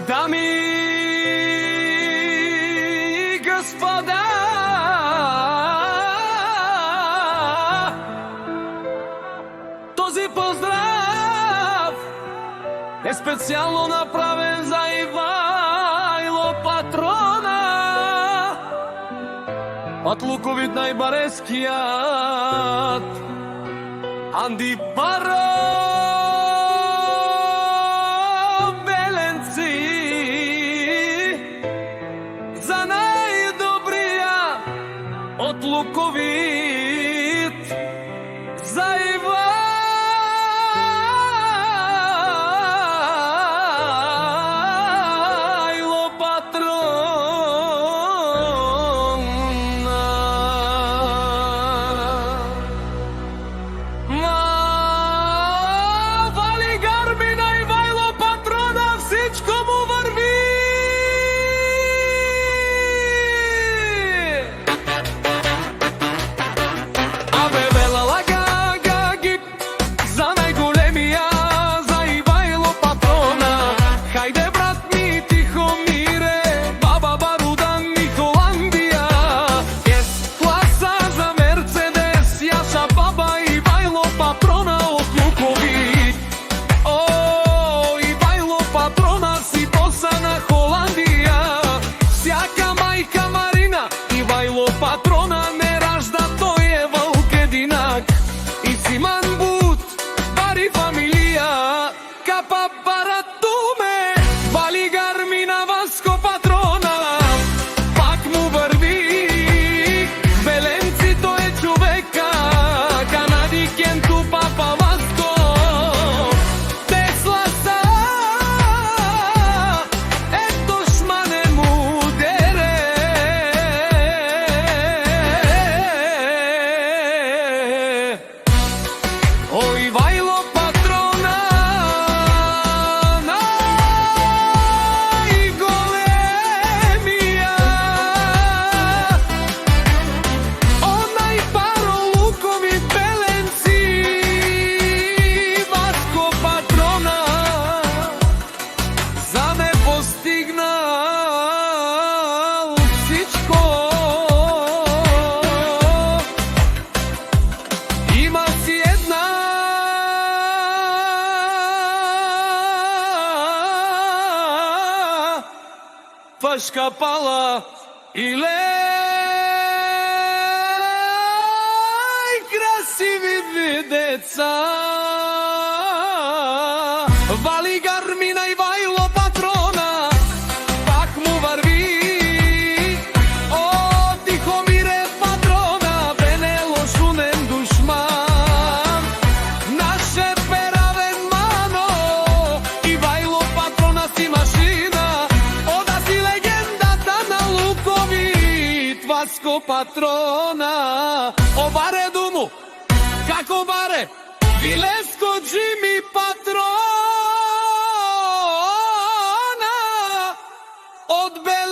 Дами и господа, този поздрав е специјално направен за Ивајло патрона од Луковит најбарескијат Анди Паро Беленци, за најдобрија од Луковит, за Ивајло патрона. Вали гарбина Ивајло патрона, всичко му върви. Абе велала гаги за најголемија, за Ивајло патрона. Хајде брат ми Тихомире, баба Барудан и Холандија. Ес класа за Мерцедес, јаша баба Ивајло патрона од Луковит. О, Ивајло патрона си боса на Холандија. Сјака мајка Марина, Ивајло патрона не ражда, тој е вълк единак. И Симан Бут, бари фамилија, капа баратуме, вали гармина Васко патрона. Пак му върви, Беленци тој е човека, Канади Кенту папа Васко. Тесла са, ето шмане му дере. О, Ивајло патрона, најголемија, онај Паро Луковит Беленци, Васко патрона, за не постигнал всичко. Има си една фашка пала и красиви деца. Вали гармина Ивајло патрона, пак му върви. О, Тихомире патрона, бене лошунен душман. Наше перавен мано, Ивајло патрона си машина. Ода си легендата на Луковит, Васко патрона. Обаре думу, како баре, Вилеско Джими патрона од Беленци.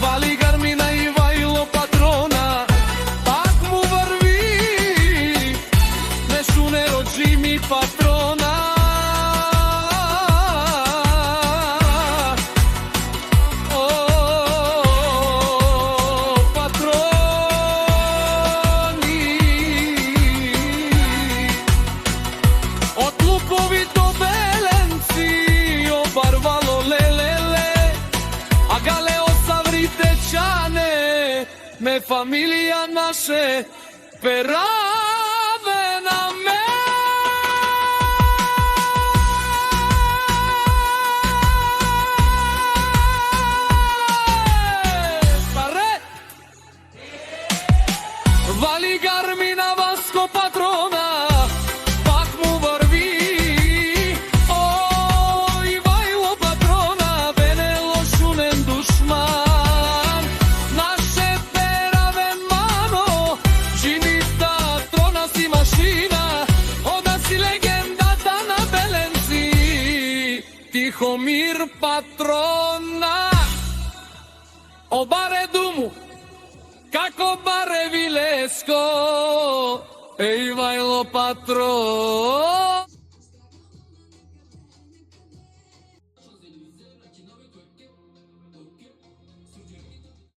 Вали гармина Ивајло патрона, пак му върви, Нешунеро Джими патрона. О, патрони, од Луковит до Беленци, обарвало лелеле, а галео саврите чане, ме фамилија наше пераве на ме. Паре! Вали гармина Васко патрона, пак му върви. О, Ивајло патрона, бене лошунен душман. Наше перавен мано, чини татро. Тихомир патрона. O bare dumu, kako bare Vilesco, ej vajlo patron.